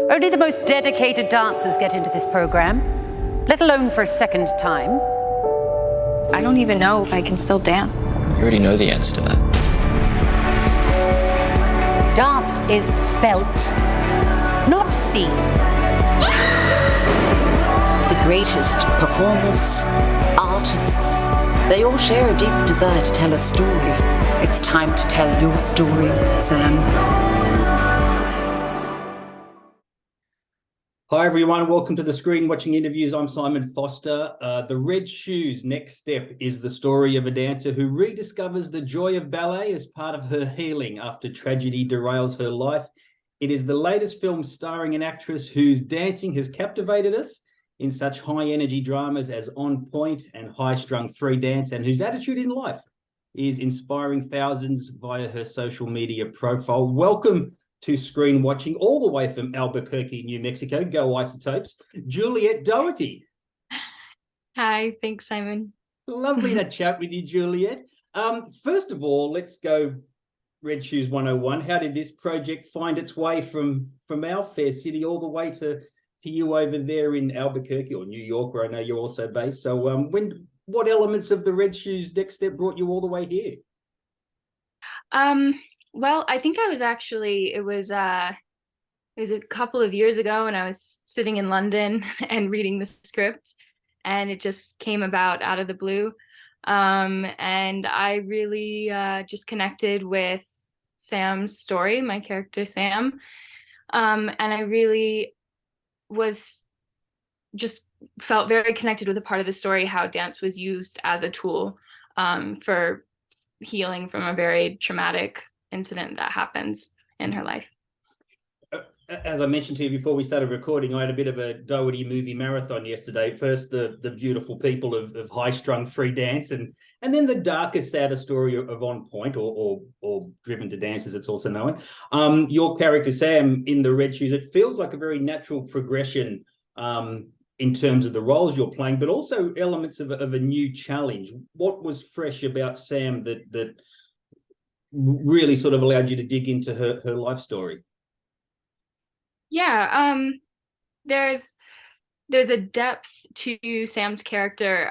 Only the most dedicated dancers get into this program, let alone for a second time. I don't even know if I can still dance. You already know the answer to that. Dance is felt, not seen. The greatest performers, artists, they all share a deep desire to tell a story. It's time to tell your story, Sam. Hi everyone, welcome to the Screen Watching Interviews. I'm Simon Foster. The Red Shoes Next Step is the story of a dancer who rediscovers the joy of ballet as part of her healing after tragedy derails her life. It is the latest film starring an actress whose dancing has captivated us in such high energy dramas as On Point and High Strung Free Dance, and whose attitude in life is inspiring thousands via her social media profile. Welcome to Screen Watching, all the way from Albuquerque, New Mexico. Go Isotopes, Juliette Doherty. Hi, thanks, Simon. Lovely to chat with you, Juliette. First of all, let's go Red Shoes 101. How did this project find its way from our fair city all the way to you over there in Albuquerque or New York, where I know you're also based? So what elements of the Red Shoes Next Step brought you all the way here? Well, I think I was actually, it was a couple of years ago, and I was sitting in London and reading the script, and it just came about out of the blue. And I really just connected with Sam's story, my character Sam. And I really felt very connected with a part of the story, how dance was used as a tool for healing from a very traumatic incident that happens in her life. As I mentioned to you before we started recording, I had a bit of a Doherty movie marathon yesterday. First, the beautiful people of High Strung Free Dance, and then the darker, sadder story of On Point, or Driven to Dance, as it's also known. Your character, Sam, in the Red Shoes, it feels like a very natural progression in terms of the roles you're playing, but also elements of a new challenge. What was fresh about Sam that really sort of allowed you to dig into her life story? Yeah, there's a depth to Sam's character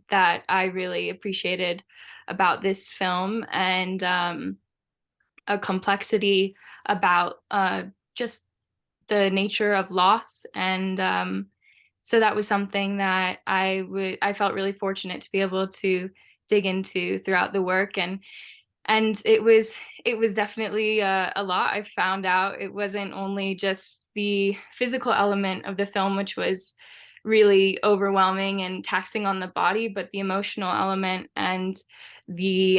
that I really appreciated about this film, and a complexity about just the nature of loss. And so that was something that I felt really fortunate to be able to dig into throughout the work. And it was definitely a lot. I found out it wasn't only just the physical element of the film, which was really overwhelming and taxing on the body, but the emotional element and the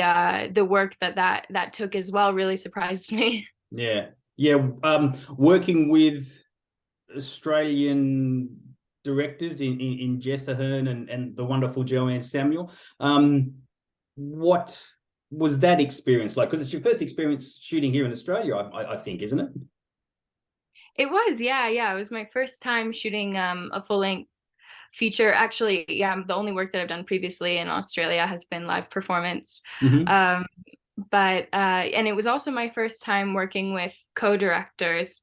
work that took as well really surprised me. Yeah. Working with Australian directors in Jess Ahern and the wonderful Joanne Samuel, what was that experience like? Because it's your first experience shooting here in Australia, I think, isn't it? It was, yeah. It was my first time shooting a full-length feature. Actually, yeah, the only work that I've done previously in Australia has been live performance. Mm-hmm. But and it was also my first time working with co-directors,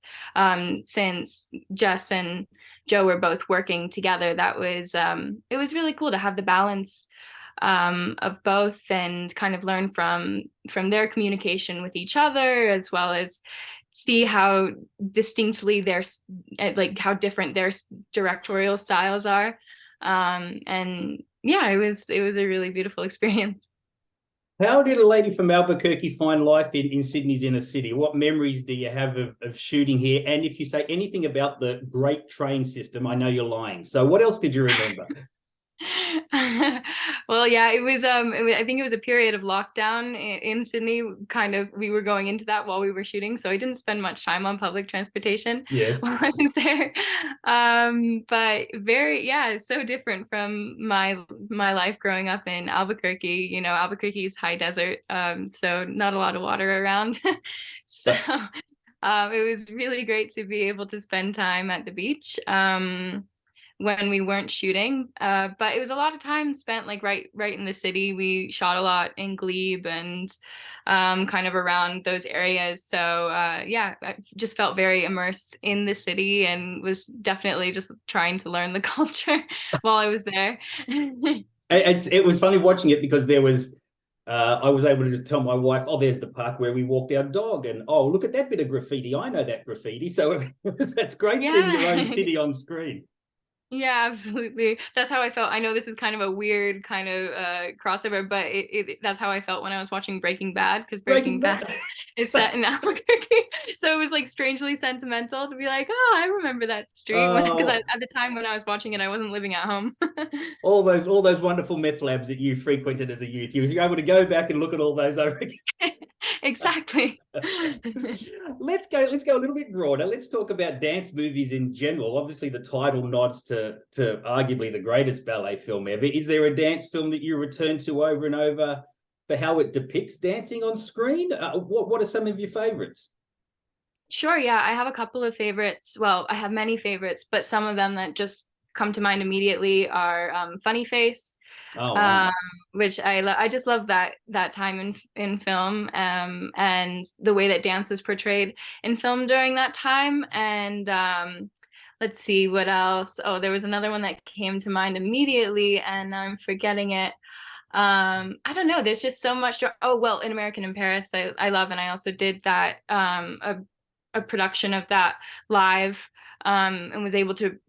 since Jess and Joe were both working together. That was it was really cool to have the balance of both, and kind of learn from their communication with each other, as well as see how distinctly how different their directorial styles are. And yeah, it was a really beautiful experience. How did a lady from Albuquerque find life in Sydney's inner city? What memories do you have of shooting here? And if you say anything about the great train system, I know you're lying. So what else did you remember? Well, yeah, I think it was a period of lockdown in Sydney. Kind of, we were going into that while we were shooting, so I didn't spend much time on public transportation Yes. while I was there. But it's so different from my life growing up in Albuquerque. You know, Albuquerque is high desert, so not a lot of water around. So it was really great to be able to spend time at the beach. when we weren't shooting. But it was a lot of time spent like right in the city. We shot a lot in Glebe and kind of around those areas. So yeah, I just felt very immersed in the city and was definitely just trying to learn the culture while I was there. It was funny watching it because there was I was able to tell my wife, oh, there's the park where we walked our dog, and oh, look at that bit of graffiti. I know that graffiti. So it's great seeing your own city on screen. Yeah, absolutely. That's how I felt. I know this is kind of a weird kind of crossover, but that's how I felt when I was watching Breaking Bad, because Breaking Bad is set in Albuquerque. So it was like strangely sentimental to be like, oh, I remember that street, because at the time when I was watching it, I wasn't living at home. all those wonderful meth labs that you frequented as a youth, you were able to go back and look at all those over again. Exactly. Let's go a little bit broader. Let's talk about dance movies in general. Obviously, the title nods to arguably the greatest ballet film ever. Is there a dance film that you return to over and over for how it depicts dancing on screen? What are some of your favorites? Sure, yeah, I have a couple of favorites. Well, I have many favorites, but some of them that just come to mind immediately are Funny Face. Oh, wow. Which I just love that time in film, and the way that dance is portrayed in film during that time. And let's see what else. Oh, there was another one that came to mind immediately, and I'm forgetting it. I don't know. There's just so much. Oh, well, In American in Paris, I love, and I also did that a production of that live, and was able to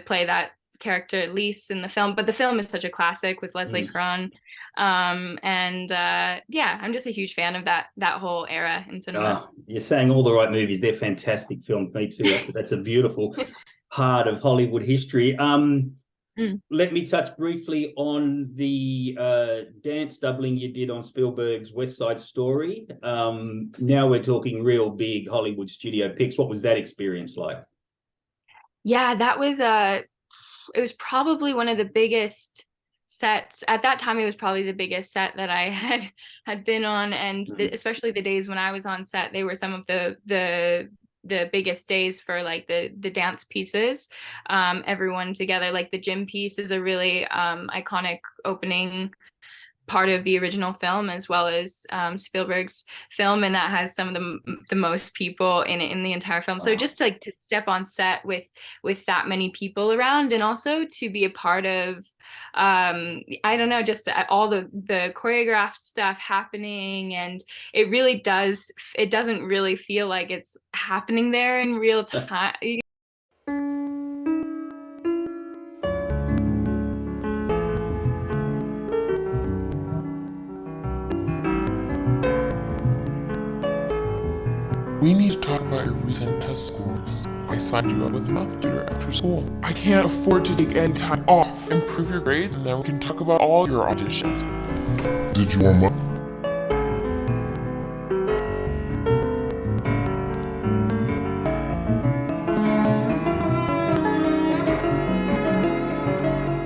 play that character Lise in the film. But the film is such a classic with Leslie Caron, and yeah, I'm just a huge fan of that whole era in cinema. You're saying all the right movies. They're fantastic films. Me too. That's a beautiful part of Hollywood history. Let me touch briefly on the dance doubling you did on Spielberg's West Side Story. Now we're talking real big Hollywood studio picks. What was that experience like? Yeah, that was it was probably one of the biggest sets at that time. It was probably the biggest set that I had been on, and especially the days when I was on set, they were some of the biggest days for like the dance pieces. Everyone together, like the gym piece is a really iconic opening part of the original film, as well as Spielberg's film, and that has some of the most people in it in the entire film. So just like to step on set with that many people around, and also to be a part of I don't know, just all the choreographed stuff happening, and it doesn't really feel like it's happening there in real time. We need to talk about your recent test scores. I signed you up with a math tutor after school. I can't afford to take any time off. Improve your grades, and then we can talk about all your auditions. Did you warm up?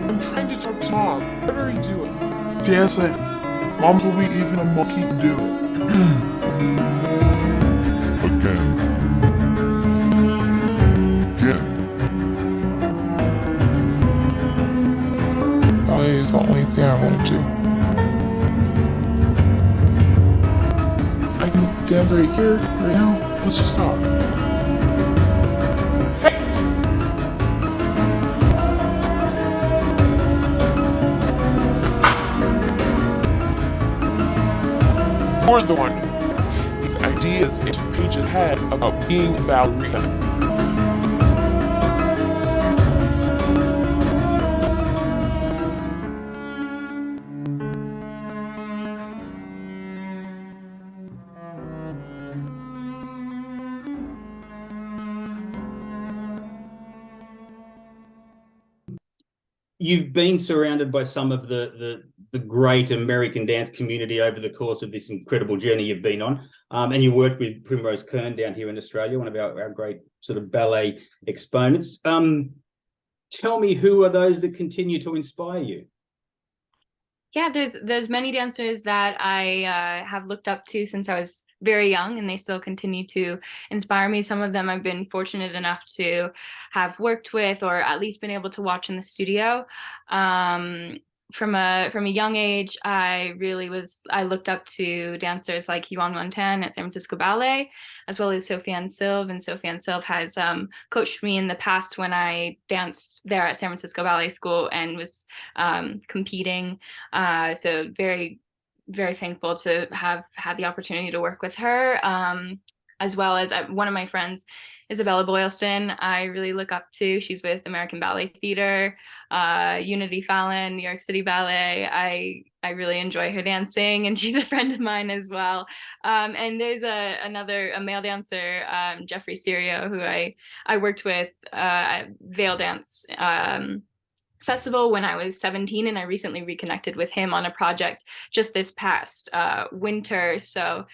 I'm trying to talk to Mom. What are you doing? Dancing. Mom told me even a monkey can do it. Again. Ballet is the only thing I want to do. I can dance right here, right now. Let's just talk. Hey! You're the one. These ideas into Paige's head about being a ballerina. You've been surrounded by some of the great American dance community over the course of this incredible journey you've been on. And you worked with Primrose Kern down here in Australia, one of our great sort of ballet exponents. Tell me, who are those that continue to inspire you? Yeah, there's many dancers that I have looked up to since I was very young, and they still continue to inspire me. Some of them I've been fortunate enough to have worked with, or at least been able to watch in the studio. Um, from a young age, I looked up to dancers like Yuan Montan at San Francisco Ballet, as well as Sofiane Silv. And Sofiane Silv has coached me in the past when I danced there at San Francisco Ballet School and was competing. So very, very thankful to have had the opportunity to work with her, as well as one of my friends, Isabella Boylston. I really look up to. She's with American Ballet Theater, Unity Fallon, New York City Ballet. I really enjoy her dancing, and she's a friend of mine as well. And there's a male dancer, Jeffrey Serio, who I worked with at Veil Dance Festival when I was 17, and I recently reconnected with him on a project just this past winter. So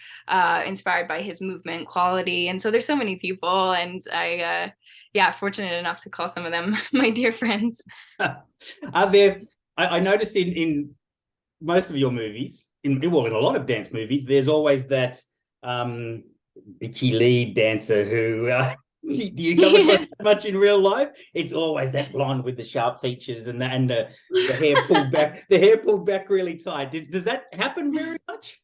inspired by his movement quality. And so there's so many people, and yeah, fortunate enough to call some of them my dear friends. Are there, I noticed in most of your movies, in a lot of dance movies, there's always that bitchy lead dancer who do you come across that much in real life? It's always that blonde with the sharp features and the hair pulled back, the hair pulled back really tight. Does that happen very much?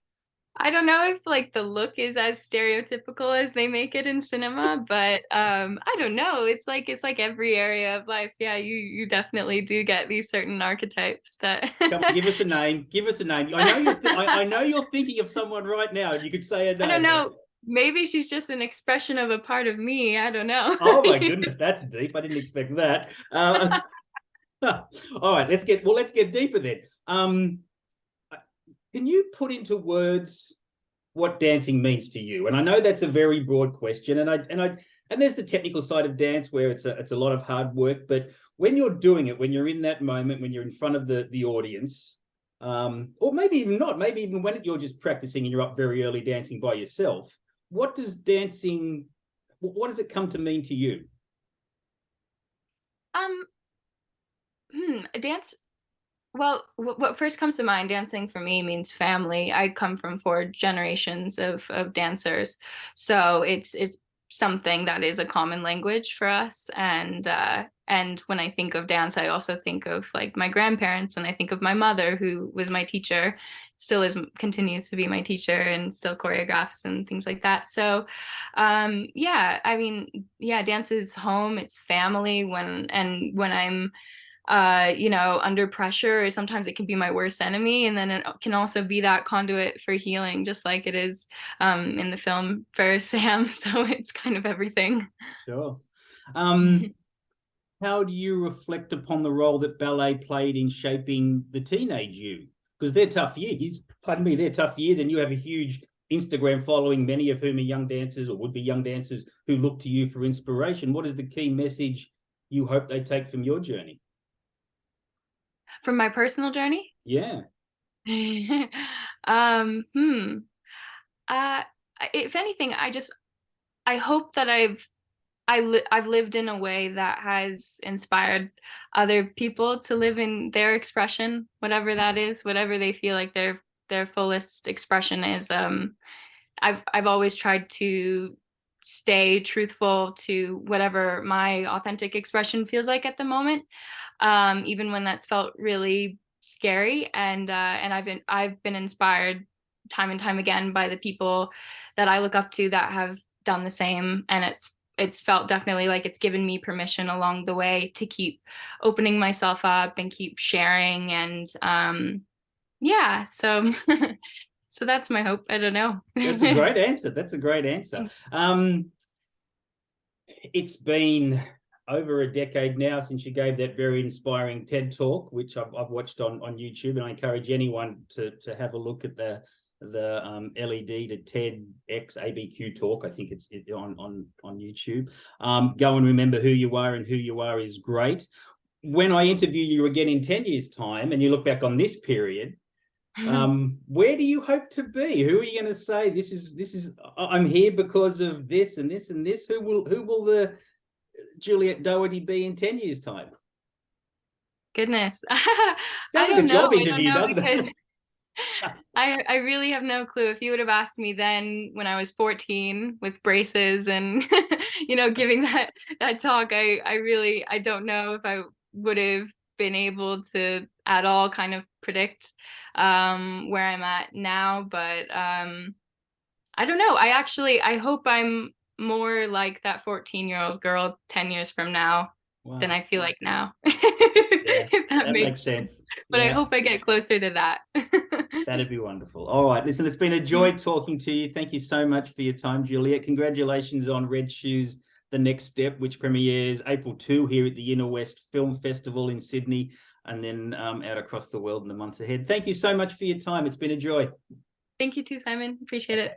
I don't know if like the look is as stereotypical as they make it in cinema, but I don't know. It's like every area of life. Yeah, you definitely do get these certain archetypes that Come on, give us a name. Give us a name. I know you're thinking of someone right now, and you could say a name. I don't know. Maybe she's just an expression of a part of me. I don't know. Oh my goodness, that's deep. I didn't expect that. All right, let's get deeper then. Can you put into words what dancing means to you? And I know that's a very broad question, and there's the technical side of dance where it's a lot of hard work. But when you're doing it, when you're in that moment, when you're in front of the audience, or maybe even not, maybe even when you're just practicing and you're up very early dancing by yourself, what does it come to mean to you? Dance. Well, what first comes to mind, dancing for me means family. I come from 4 generations of dancers, so it's something that is a common language for us. And when I think of dance, I also think of like my grandparents, and I think of my mother, who was my teacher, continues to be my teacher, and still choreographs and things like that. So yeah, I mean, yeah, dance is home, it's family. When I'm under pressure, sometimes it can be my worst enemy, and then it can also be that conduit for healing, just like it is in the film for Sam. So it's kind of everything. Sure. How do you reflect upon the role that ballet played in shaping the teenage you? Because they're tough years, they're tough years, and you have a huge Instagram following, many of whom are young dancers or would be young dancers who look to you for inspiration. What is the key message you hope they take from your journey? From my personal journey? Yeah. If anything, I hope that I've lived in a way that has inspired other people to live in their expression, whatever that is, whatever they feel like their fullest expression is. I've always tried to stay truthful to whatever my authentic expression feels like at the moment, even when that's felt really scary. And I've been inspired time and time again by the people that I look up to that have done the same, and it's felt definitely like it's given me permission along the way to keep opening myself up and keep sharing. And yeah, so so that's my hope. I don't know. That's a great answer. It's been over a decade now since you gave that very inspiring TED talk, which I've watched on YouTube, and I encourage anyone to have a look at the LED to TEDx ABQ talk. I think it's on YouTube. Go and remember who you are, and who you are is great. When I interview you again in 10 years' time, and you look back on this period, where do you hope to be? Who are you going to say this is I'm here because of this and this and this? Who will the Juliet Doherty be in 10 years' time? Goodness. I Sounds like a don't know. job I don't interview, know doesn't because it? I really have no clue. If you would have asked me then when I was 14 with braces and giving that talk, I don't know if I would have been able to at all kind of predict where I'm at now, but I don't know. I hope I'm more like that 14-year-old girl 10 years from now than Wow. I feel like now. Yeah, If that that makes makes sense. But I Yeah. hope I get closer to that. That'd be wonderful. All right. Listen, it's been a joy talking to you. Thank you so much for your time, Juliet. Congratulations on Red Shoes, The Next Step, which premieres April 2 here at the Inner West Film Festival in Sydney, and then out across the world in the months ahead. Thank you so much for your time. It's been a joy. Thank you too, Simon. Appreciate it.